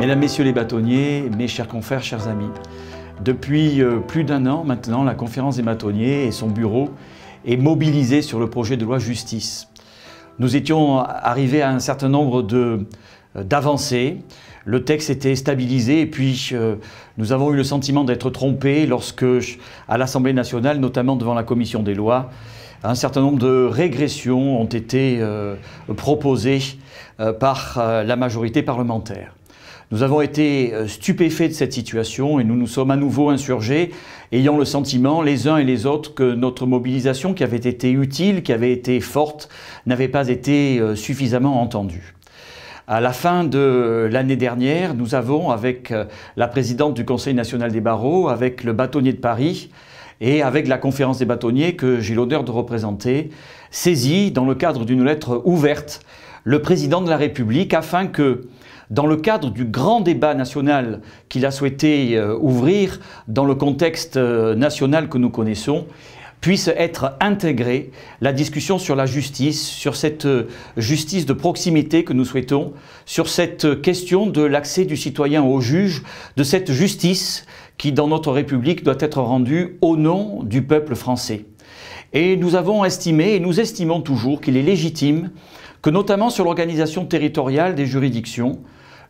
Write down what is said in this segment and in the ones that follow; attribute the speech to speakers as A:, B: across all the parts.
A: Mesdames, Messieurs les bâtonniers, mes chers confrères, chers amis, depuis plus d'un an maintenant, la Conférence des bâtonniers et son bureau est mobilisé sur le projet de loi justice. Nous étions arrivés à un certain nombre d'avancées. Le texte était stabilisé et puis nous avons eu le sentiment d'être trompés lorsque, à l'Assemblée nationale, notamment devant la Commission des lois, un certain nombre de régressions ont été proposées par la majorité parlementaire. Nous avons été stupéfaits de cette situation et nous nous sommes à nouveau insurgés, ayant le sentiment, les uns et les autres, que notre mobilisation, qui avait été utile, qui avait été forte, n'avait pas été suffisamment entendue. À la fin de l'année dernière, nous avons, avec la présidente du Conseil national des barreaux, avec le bâtonnier de Paris et avec la conférence des bâtonniers que j'ai l'honneur de représenter, saisi, dans le cadre d'une lettre ouverte, le président de la République afin que, dans le cadre du grand débat national qu'il a souhaité ouvrir dans le contexte national que nous connaissons, puisse être intégrée la discussion sur la justice, sur cette justice de proximité que nous souhaitons, sur cette question de l'accès du citoyen au juge, de cette justice qui, dans notre République, doit être rendue au nom du peuple français. Et nous avons estimé, et nous estimons toujours, qu'il est légitime que, notamment sur l'organisation territoriale des juridictions,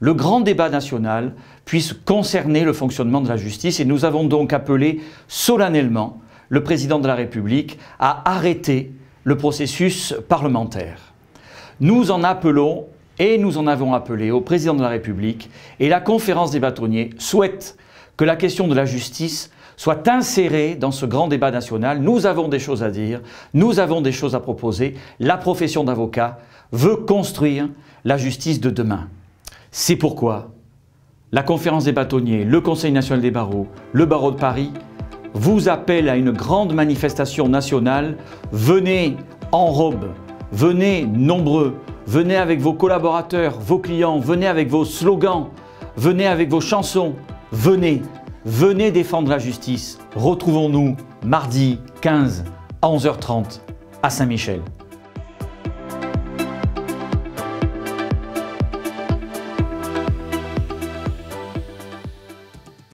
A: le grand débat national puisse concerner le fonctionnement de la justice. Et nous avons donc appelé solennellement le président de la République à arrêter le processus parlementaire. Nous en appelons et nous en avons appelé au président de la République, et la conférence des bâtonniers souhaite que la question de la justice soit insérée dans ce grand débat national. Nous avons des choses à dire, nous avons des choses à proposer. La profession d'avocat veut construire la justice de demain. C'est pourquoi la conférence des bâtonniers, le Conseil national des barreaux, le barreau de Paris vous appellent à une grande manifestation nationale. Venez en robe, venez nombreux, venez avec vos collaborateurs, vos clients, venez avec vos slogans, venez avec vos chansons, venez défendre la justice. Retrouvons-nous mardi 15 à 11h30 à Saint-Michel.